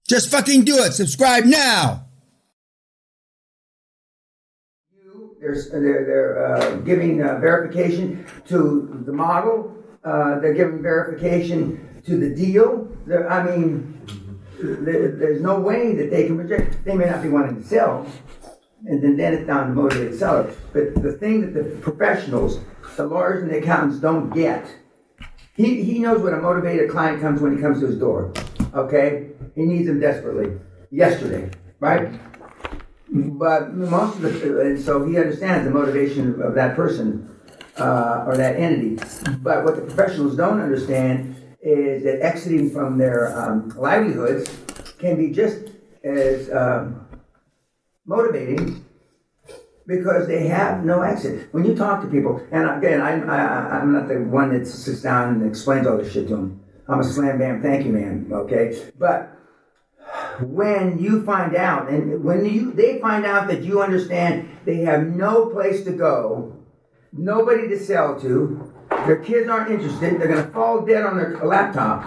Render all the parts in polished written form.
Just fucking do it. Subscribe now. They're giving verification to the model. They're giving verification to the deal. There's no way that they can project. They may not be wanting to sell, and then it's down to motivated seller. But the thing that the professionals, the lawyers and the accountants don't get, he knows when a motivated client comes when he comes to his door. Okay, he needs them desperately yesterday, right? But most of and so he understands the motivation of that person or that entity. But what the professionals don't understand is that exiting from their livelihoods can be just as motivating because they have no exit. When you talk to people, and again, I'm not the one that sits down and explains all this shit to them. I'm a slam bam thank you man, okay? But when you find out, and they find out that you understand they have no place to go, nobody to sell to, their kids aren't interested, they're gonna fall dead on their laptop,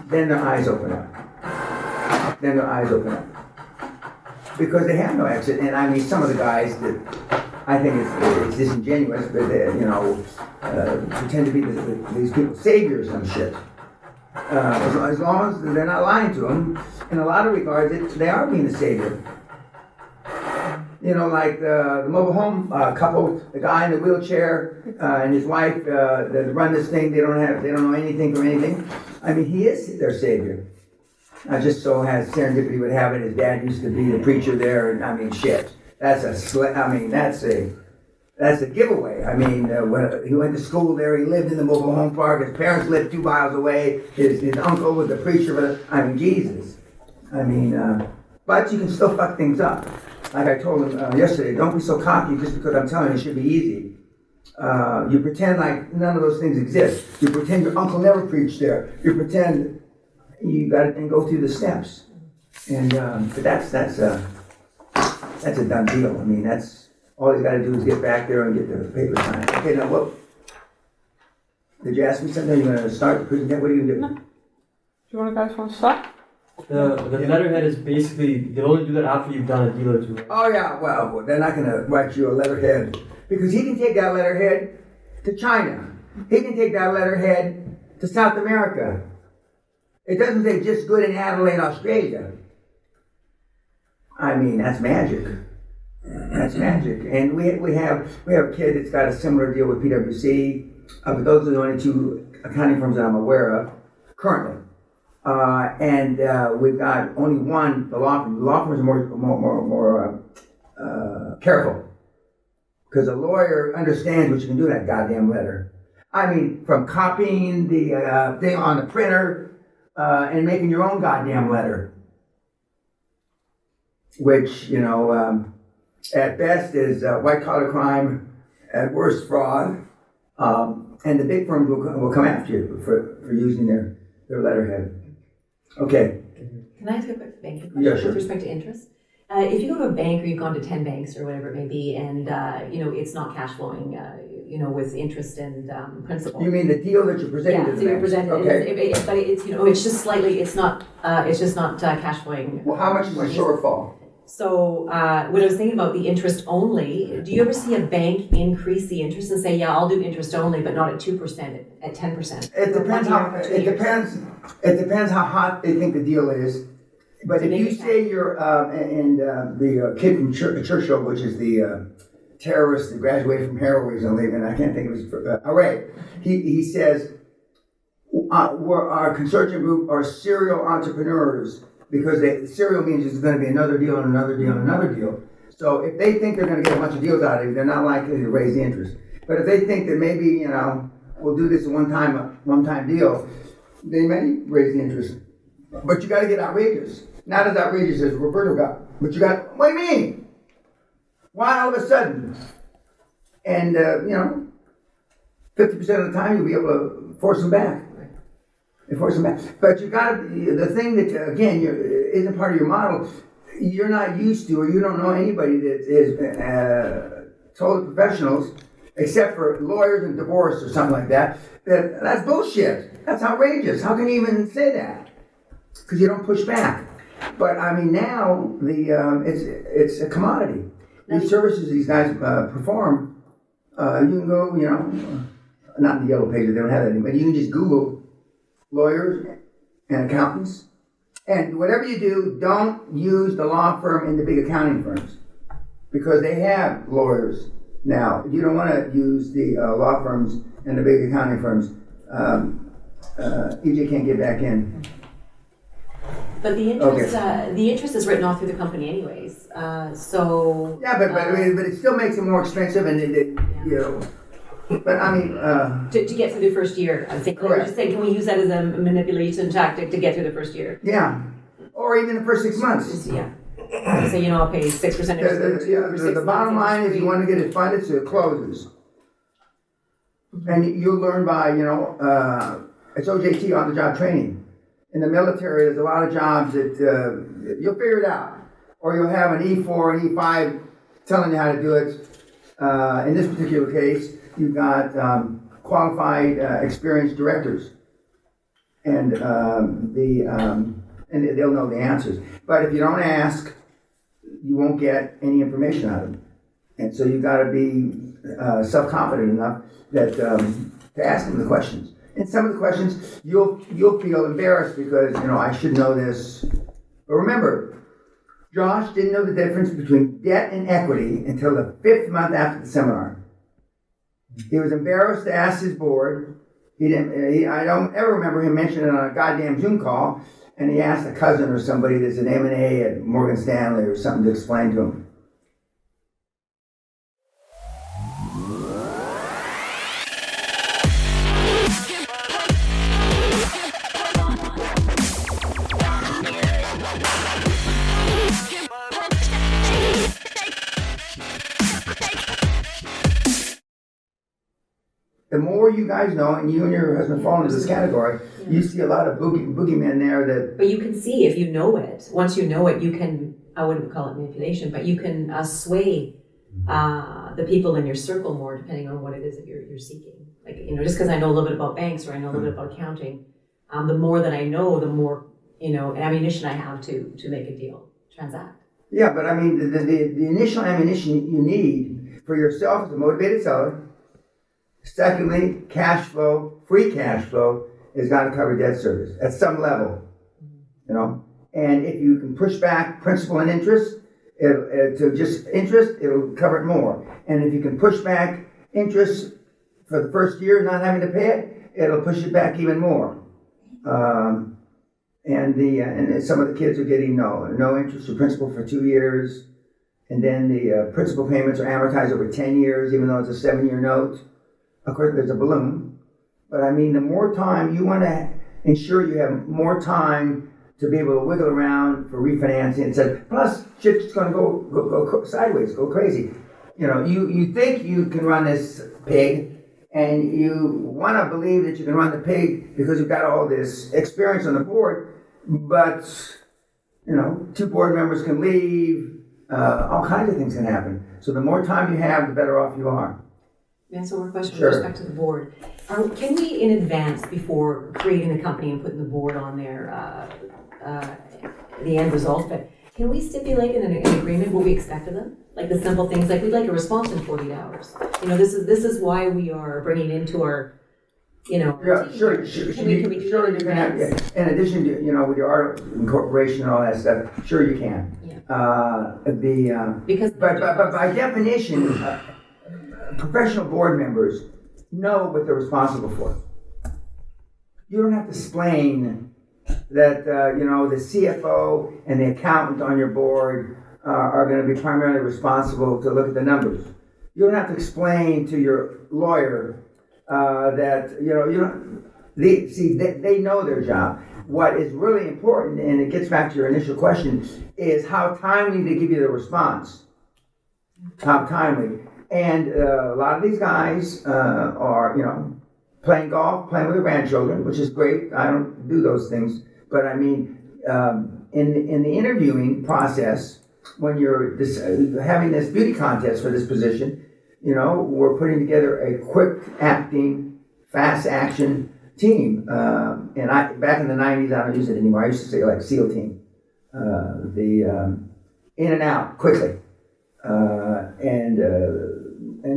then their eyes open up. Because they have no exit, and I mean, some of the guys that I think it's disingenuous, but they, pretend to be these people's saviors and shit. As long as they're not lying to them, in a lot of regards, they are being the savior. Like the mobile home couple, the guy in the wheelchair and his wife that run this thing. They don't know anything from anything. I mean, he is their savior. I just so has serendipity would have it. His dad used to be the preacher there, and I mean, shit. That's a giveaway. I mean, when he went to school there, he lived in the mobile home park. His parents lived 2 miles away. His uncle was the preacher. I mean, Jesus. I mean, but you can still fuck things up. Like I told him yesterday, don't be so cocky just because I'm telling you it should be easy. You pretend like none of those things exist. You pretend your uncle never preached there. You pretend you got to go through the steps. And but that's a done deal. I mean, that's. All he's got to do is get back there and get the paper signed. Okay, now what? Did you ask me something? You're going to start the presentation? What are you going to do? No. Do you guys want to start? The letterhead is basically, they only do that after you've done a deal or two. Right? Oh, yeah. Well, they're not going to write you a letterhead. Because he can take that letterhead to China. He can take that letterhead to South America. It doesn't say just good in Adelaide, Australia. I mean, that's magic. That's magic. And we have a kid that's got a similar deal with PwC. But those are the only 2 accounting firms that I'm aware of currently. And we've got only one, the law firm. The law firms are more careful. Because a lawyer understands what you can do with that goddamn letter. I mean, from copying the thing on the printer and making your own goddamn letter. Which, at best is white-collar crime, at worst fraud, and the big firms will come after you for using their letterhead. Okay. Can I ask a quick banking question? Yeah, sure. With respect to interest? If you go to a bank or you've gone to 10 banks or whatever it may be, and it's not cash flowing, with interest and principal. You mean the deal that you're presenting to the so you're bank? presenting, Okay. but it's it's just slightly, it's just not cash flowing. Well, how much is the shortfall? So when I was thinking about the interest only, do you ever see a bank increase the interest and say, yeah, I'll do interest only, but not at 2%, at 10%? It depends how hot they think the deal is. But if you say you're the kid from Churchill, which is the terrorist that graduated from heroism, and I can't think of his array. He says our consortium group are serial entrepreneurs. Because serial means there's going to be another deal and another deal and another deal. So if they think they're going to get a bunch of deals out of you, they're not likely to raise the interest. But if they think that maybe, we'll do this one-time deal, they may raise the interest. But you got to get outrageous. Not as outrageous as Roberto got. But you got, what do you mean? Why all of a sudden? And, 50% of the time you'll be able to force them back. But you got the thing that again isn't part of your model. You're not used to, or you don't know anybody that is told the professionals, except for lawyers and divorce or something like that. That's bullshit. That's outrageous. How can you even say that? Because you don't push back. But I mean, now it's a commodity. These services these guys perform, you can go, not in the yellow pages, they don't have that anymore. You can just Google lawyers and accountants, and whatever you do, don't use the law firm in the big accounting firms because they have lawyers now. You don't want to use the law firms and the big accounting firms. EJ can't get back in. But the interest is written off through the company anyways, so. Yeah, but it still makes it more expensive and but I mean. To get through the first year, I think. Correct. Just saying, can we use that as a manipulation tactic to get through the first year? Yeah, or even the first 6 months. Yeah. So, I'll pay 6% interest. The bottom line is you want to get it funded so it closes. And you'll learn by, it's OJT, on the job training. In the military, there's a lot of jobs that you'll figure it out. Or you'll have an E4 and E5 telling you how to do it. In this particular case, you've got qualified, experienced directors. And and they'll know the answers. But if you don't ask, you won't get any information out of them. And so you've got to be self-confident enough that to ask them the questions. And some of the questions you'll feel embarrassed because I should know this. But remember, Josh didn't know the difference between debt and equity until the 5th month after the seminar. He was embarrassed to ask his board. I don't ever remember him mentioning it on a goddamn Zoom call. And he asked a cousin or somebody that's an M&A at Morgan Stanley or something to explain to him. The more you guys know, and you and your husband fall into this category, you see a lot of boogeymen there that... But you can see if you know it. Once you know it, you can, I wouldn't call it manipulation, but you can sway the people in your circle more depending on what it is that you're seeking. Like, just because I know a little bit about banks or I know a little bit about accounting, the more that I know, the more, ammunition I have to make a deal, transact. Yeah, but I mean, the initial ammunition you need for yourself as a motivated seller. Secondly, cash flow, free cash flow, has got to cover debt service at some level, And if you can push back principal and interest to just interest, it'll cover it more. And if you can push back interest for the first year, not having to pay it, it'll push it back even more. And some of the kids are getting no interest or principal for 2 years, and then the principal payments are amortized over 10 years, even though it's a 7-year note. Of course, there's a balloon, but I mean, the more time you want to ensure you have more time to be able to wiggle around for refinancing, and said, plus shit's going to go sideways, go crazy. You think you can run this pig, and you want to believe that you can run the pig because you've got all this experience on the board, but 2 board members can leave, all kinds of things can happen. So the more time you have, the better off you are. Answer one question Sure. with respect to the board. Can we, in advance, before creating the company and putting the board on there, the end result, but can we stipulate in an agreement what we expect of them? Like the simple things, like we'd like a response in 48 hours. This is why we are bringing into our, Yeah, sure. Can we do Sure, that you can have. Yeah. In addition to with your art incorporation and all that stuff, sure you can. Yeah. Because but by definition, professional board members know what they're responsible for. You don't have to explain that the CFO and the accountant on your board are going to be primarily responsible to look at the numbers. You don't have to explain to your lawyer that they know their job. What is really important, and it gets back to your initial question, is how timely they give you the response. How timely. And a lot of these guys are, playing golf, playing with their grandchildren, which is great. I don't do those things. But I mean, in the interviewing process, when you're having this beauty contest for this position, we're putting together a quick acting, fast action team. And back in the 90s, I don't use it anymore. I used to say like SEAL team. in and out quickly. And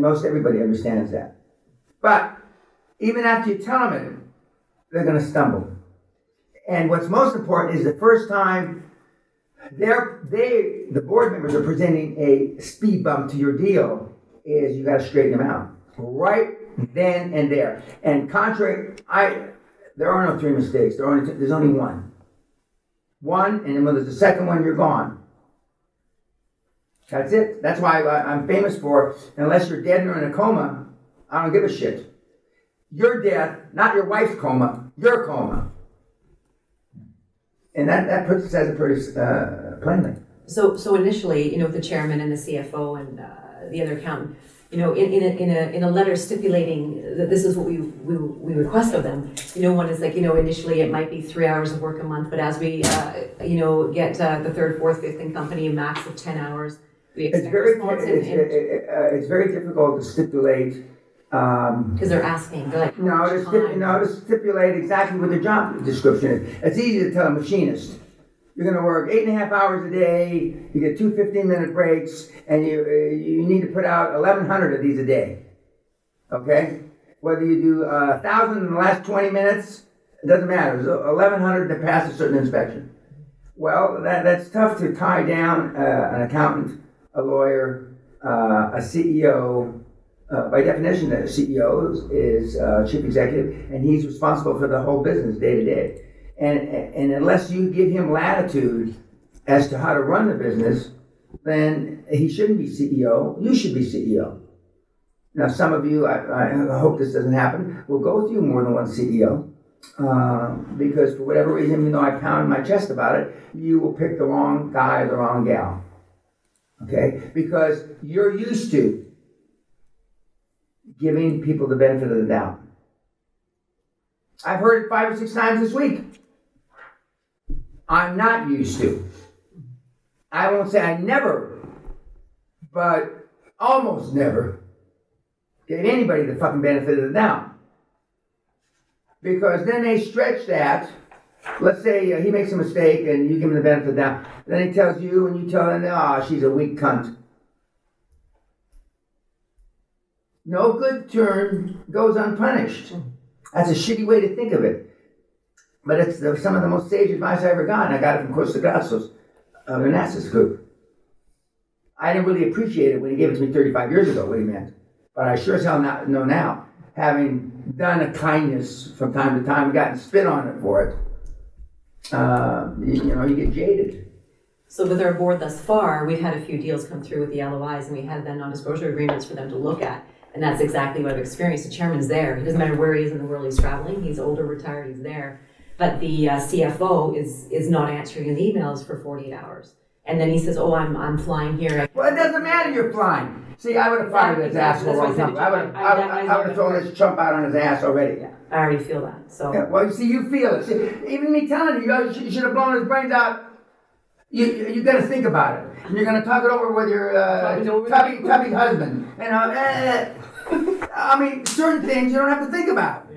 most everybody understands that. But even after you tell them it, they're going to stumble. And what's most important is the first time the board members are presenting a speed bump to your deal is you got to straighten them out right then and there. And there are no three mistakes. There's only one. One, and then when there's the second one, you're gone. That's it. That's why I'm famous for, unless you're dead or in a coma, I don't give a shit. Your death, not your wife's coma, your coma. And that says it pretty plainly. So initially, with the chairman and the CFO and the other accountant, in a letter stipulating that this is what we request of them, one is like, initially it might be 3 hours of work a month, but as we, get the third, fourth, fifth in company, a max of 10 hours, we expect it's very difficult to stipulate. Because they're asking, they're like, to stipulate exactly what their job description is. It's easy to tell a machinist. You're going to work 8.5 hours a day, you get 2 15-minute breaks, and you need to put out 1,100 of these a day. Okay? Whether you do 1,000 in the last 20 minutes, it doesn't matter. There's 1,100 to pass a certain inspection. Well, that's tough to tie down an accountant, a lawyer, a CEO. By definition, the CEO is chief executive, and he's responsible for the whole business day to day. And unless you give him latitude as to how to run the business, then he shouldn't be CEO. You should be CEO. Now, some of you, I hope this doesn't happen, will go through more than one CEO. Because for whatever reason, even though I pound my chest about it, you will pick the wrong guy or the wrong gal. Okay? Because you're used to giving people the benefit of the doubt. I've heard it 5 or 6 times this week. I'm not used to. I won't say I never, but almost never gave anybody the fucking benefit of the doubt. Because then they stretch that. Let's say he makes a mistake and you give him the benefit of the doubt. Then he tells you and you tell him, she's a weak cunt. No good turn goes unpunished. That's a shitty way to think of it. But it's some of the most sage advice I ever got, and I got it from Costa Grassos, the NASA's group. I didn't really appreciate it when he gave it to me 35 years ago, what he meant. But I sure as hell know now, having done a kindness from time to time and gotten spit on it for it, you get jaded. So with our board thus far, we've had a few deals come through with the LOIs, and we had then non-disclosure agreements for them to look at. And that's exactly what I've experienced. The chairman's there. It doesn't matter where he is in the world he's traveling. He's older, retired, he's there. But the CFO is not answering his emails for 48 hours. And then he says, I'm flying here. Well, it doesn't matter you're flying. See, I would have fired his ass for a long time. I would have thrown this chump out on his ass already. Yeah, I already feel that. So. Yeah, well, you feel it. See, even me telling you should have blown his brains out. You got to think about it. And you're going to talk it over with your tubby husband. I mean, certain things you don't have to think about.